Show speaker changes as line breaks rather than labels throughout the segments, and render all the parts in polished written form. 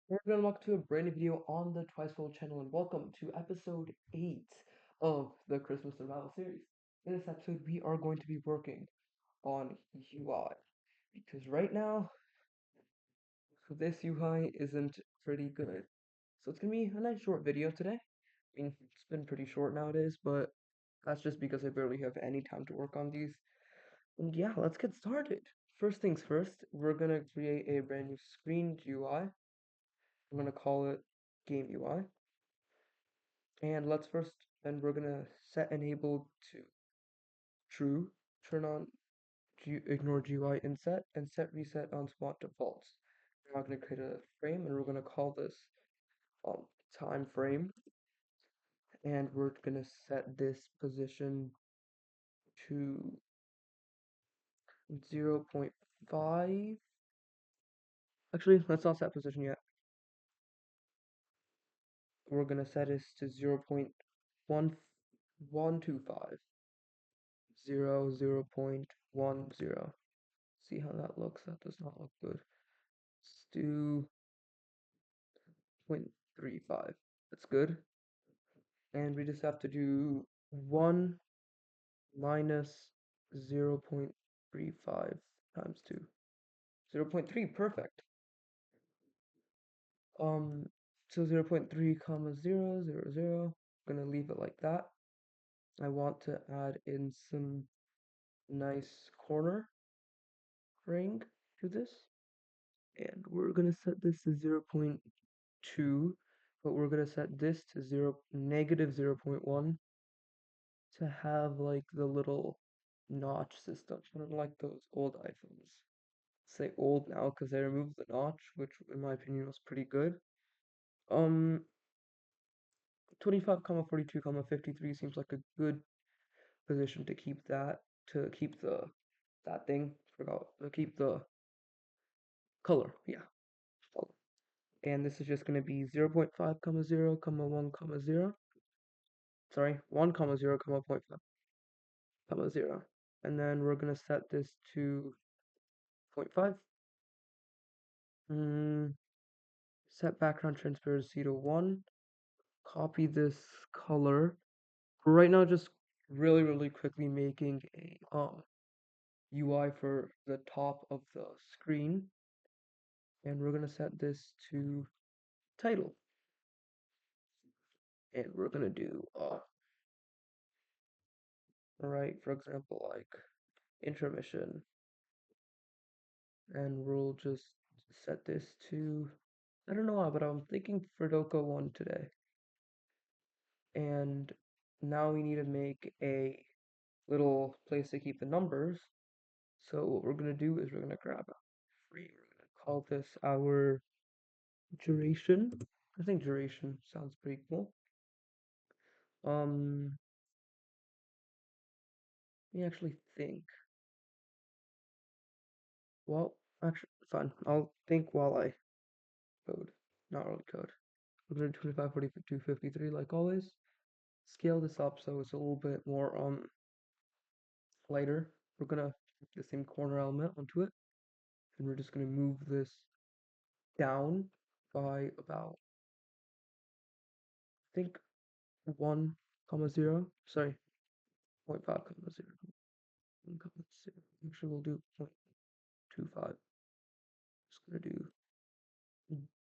We're going to welcome to a brand new video on the Twicefold channel, and welcome to episode 8 of the Christmas Survival series. In this episode, we are going to be working on UI, because right now, this UI isn't pretty good. So it's going to be a nice short video today. I mean, it's been pretty short nowadays, but that's just because I barely have any time to work on these. And yeah, let's get started. First things first, we're going to create a brand new screen UI. I'm going to call it Game UI. And let's first, and we're gonna set enable to true, turn on ignore GUI inset, and set reset on spot defaults. We're now gonna create a frame, and we're gonna call this um, time frame, and we're gonna set this position to 0.5. Actually, let's not set position yet. We're gonna set this to 0.1125. 0.10. See how that looks? That does not look good. Let's do 0.35. That's good. And we just have to do 1 minus 0.35 times 2. 0.3, perfect. So 0.3 comma 0, 0, 0. I'm gonna leave it like that. I want to add in some nice corner ring to this. And we're gonna set this to 0.2, but we're gonna set this to negative 0.1 to have like the little notch system. I don't like those old iPhones. Say old now because they removed the notch, which in my opinion was pretty good. Um, 25 comma 42 comma 53 seems like a good position to keep that thing. Forgot to keep the color. Yeah, color. And this is just gonna be 0.5 comma 0 comma 1 comma 0. Sorry, 1 comma 0 comma point 5 comma 0. And then we're gonna set this to 0.5. Set background transparency to 1. Copy this color. Right now, just really quickly making a UI for the top of the screen. And we're gonna set this to title. And we're gonna do right, for example, like intermission. And we'll just set this to, I don't know why, but I'm thinking Fredoka 1 today. And now we need to make a little place to keep the numbers. So what we're gonna do is we're gonna grab a free. We're gonna call this our duration. I think duration sounds pretty cool. Um, Let me actually think. Well, actually, fine. I'll think while I code. Not really code. We're gonna do 25, 42, 53 like always. Scale this up so it's a little bit more lighter. We're gonna put the same corner element onto it, and we're just gonna move this down by about, I think, 1 comma 0. Sorry, 0.5 comma 0. 1 comma 0. Actually, we'll do 0.25. Just gonna do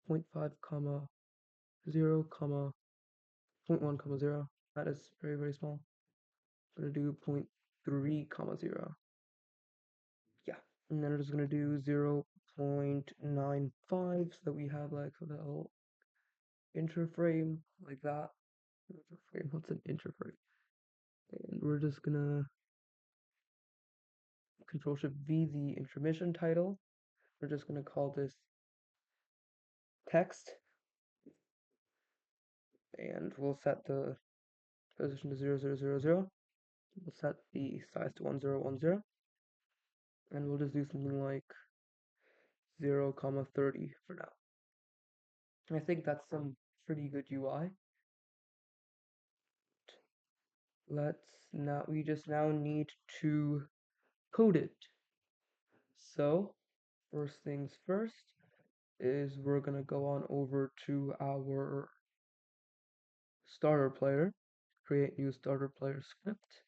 0.5 comma 0 comma 0.1 comma 0. That is very small. I'm gonna do 0.3 comma 0. Yeah, and then I'm just gonna do 0.95 so that we have like a little interframe like that. Interframe, what's an interframe? And we're just gonna Control Shift V the intermission title. We're just gonna call this text, and we'll set the position to 0000. We'll set the size to 1010, and we'll just do something like 0 comma 30 for now. I think that's some pretty good UI. We just now need to code it. So first things first, is we're gonna go on over to our starter player, create new starter player script.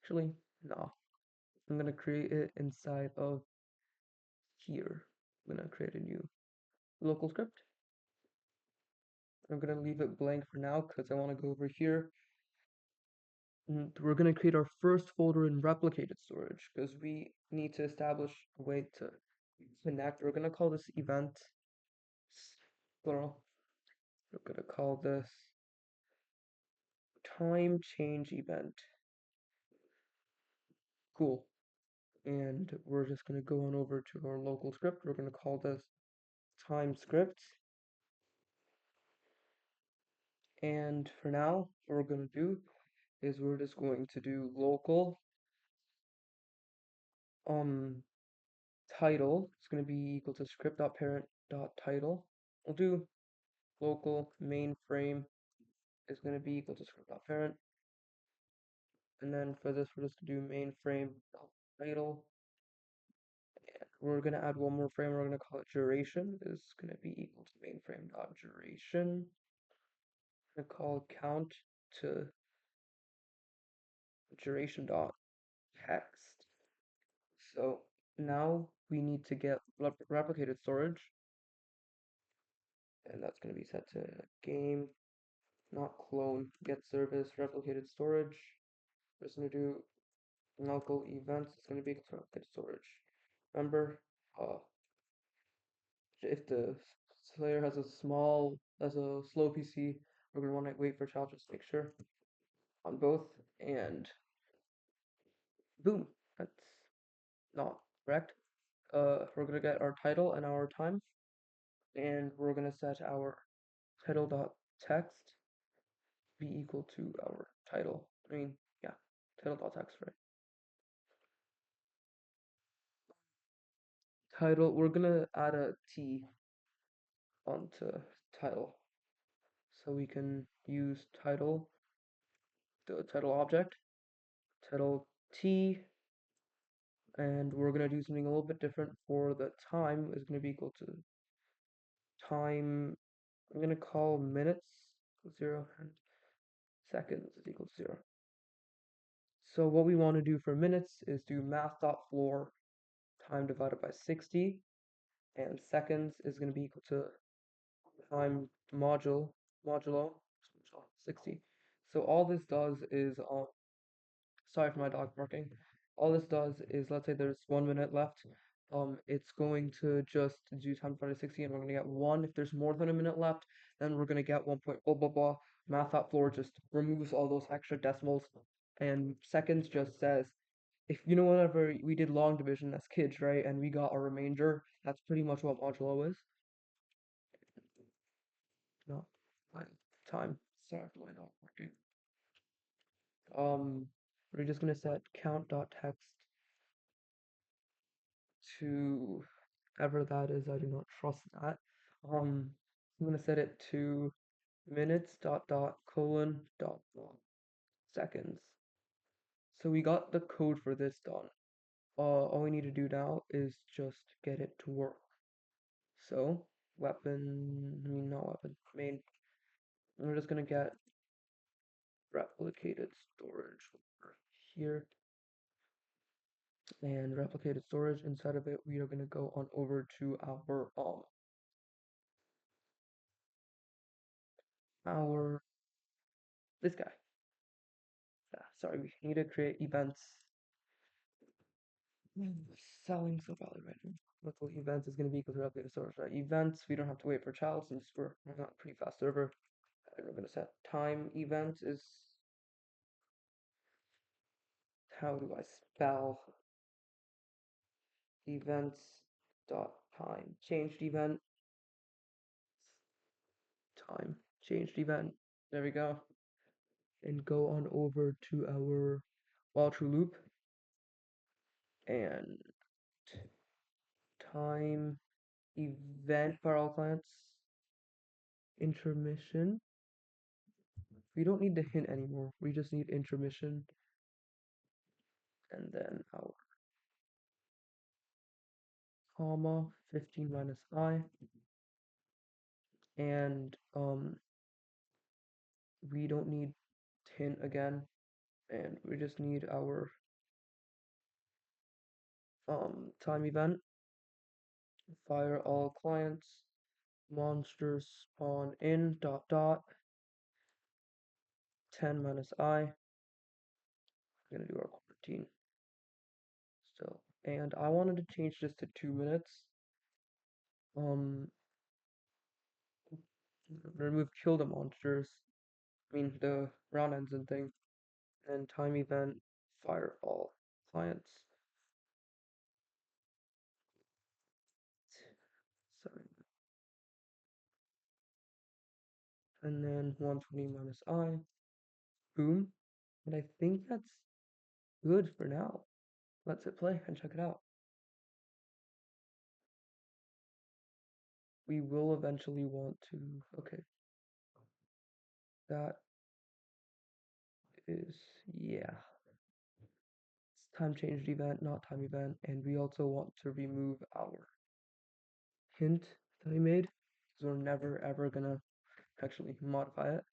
Actually, no, I'm gonna create it inside of here. I'm gonna create a new local script. I'm gonna leave it blank for now because I want to go over here. And we're gonna create our first folder in replicated storage because we need to establish a way to connect. We're gonna call this event plural. We're gonna call this time change event. Cool. And we're just gonna go on over to our local script. We're gonna call this time script. And for now, what we're gonna do is we're just going to do local title. It's gonna be equal to script.parent.title. We'll do local mainframe is gonna be equal to script.parent. And then for this, we're just gonna do mainframe.title. And we're gonna add one more frame. We're gonna call it duration is gonna be equal to mainframe.duration. I'm gonna call count to duration.text. So now we need to get replicated storage, and that's going to be set to game, not clone, get service, replicated storage. We're just going to do local events. It's going to be equal to replicated storage. Remember, if the player has a slow PC, we're going to want to wait for child just to make sure on both, and boom, that's not correct. We're gonna get our title and our time, and we're gonna set our title.text be equal to our title. Yeah, title.text, right? Title, we're gonna add a T onto title. So we can use title, the title object, title T, and we're gonna do something a little bit different for the time is gonna be equal to time, I'm gonna call minutes 0 and seconds is equal to 0. So what we want to do for minutes is do math.floor time divided by 60, and seconds is going to be equal to time modulo 60. So all this does is, sorry for my dog barking. All this does is, let's say there's 1 minute left. It's going to just do time divided by 60, and we're going to get 1. If there's more than a minute left, then we're going to get 1 point blah blah blah. Math.floor just removes all those extra decimals, and seconds just says if you know whenever we did long division as kids, right, and we got a remainder, that's pretty much what modulo is. No, time. Sorry for my not working. We're just gonna set count.text to whatever that is. I do not trust that. I'm gonna set it to minutes dot colon dot seconds. So we got the code for this done. All we need to do now is just get it to work. So not weapon, main. We're just gonna get replicated storage over here, and replicated storage inside of it. We are gonna go on over to our this guy. Yeah, sorry, we need to create events. Selling so valid right now. Local events is gonna be equal to replicated storage. Right? Events, we don't have to wait for child since we're not a pretty fast server. And we're gonna set time event is, how do I spell events dot time changed event time changed event. There we go. And go on over to our while true loop and time event for all clients intermission. We don't need the hint anymore. We just need intermission, and then our comma 15 minus I. and we don't need hint again, and we just need our time event. Fire all clients. Monsters spawn in dot dot 10 minus I. We're gonna do our quarantine still. And I wanted to change this to 2 minutes. Um, remove kill the monsters. I mean the round ends and thing. And time event fire all clients. Sorry. And then 120 minus I. Boom. And I think that's good for now. Let's hit play and check it out. We will eventually want to, okay, that is, yeah. It's time changed event, not time event. And we also want to remove our hint that we made because we're never ever gonna actually modify it.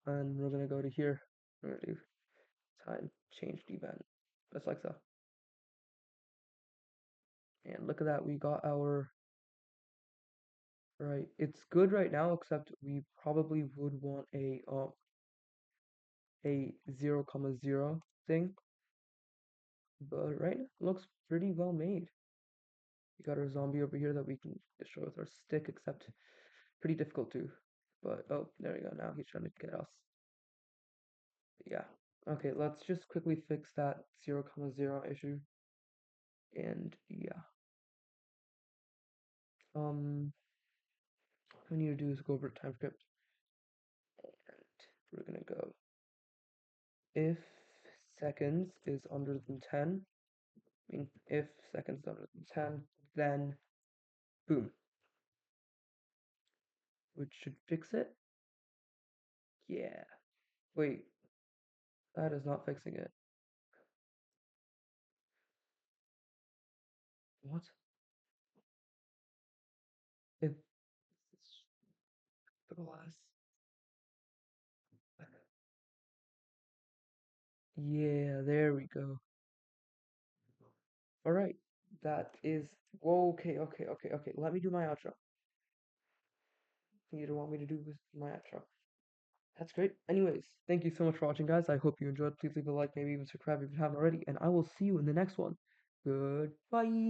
And we're gonna go to here. We're gonna do time changed event, just like so. And look at that, we got our, right, it's good right now, except we probably would want a 0, 0 thing. But right now, it looks pretty well made. We got our zombie over here that we can destroy with our stick, except pretty difficult to. But oh, there we go. Now he's trying to get us. But yeah. Okay, let's just quickly fix that 0, 0 issue. And yeah. What we need to do is go over time script. And we're gonna go if seconds is under than 10. I mean, if seconds is under than 10, then boom. Which should fix it. Yeah. Wait, that is not fixing it. What? If the glass. Yeah, there we go. All right, that is whoa, okay, okay, okay, okay. Let me do my outro. You don't want me to do with my outro. That's great. Anyways, thank you so much for watching, guys. I hope you enjoyed. Please leave a like, maybe even subscribe if you haven't already, and I will see you in the next one. Goodbye.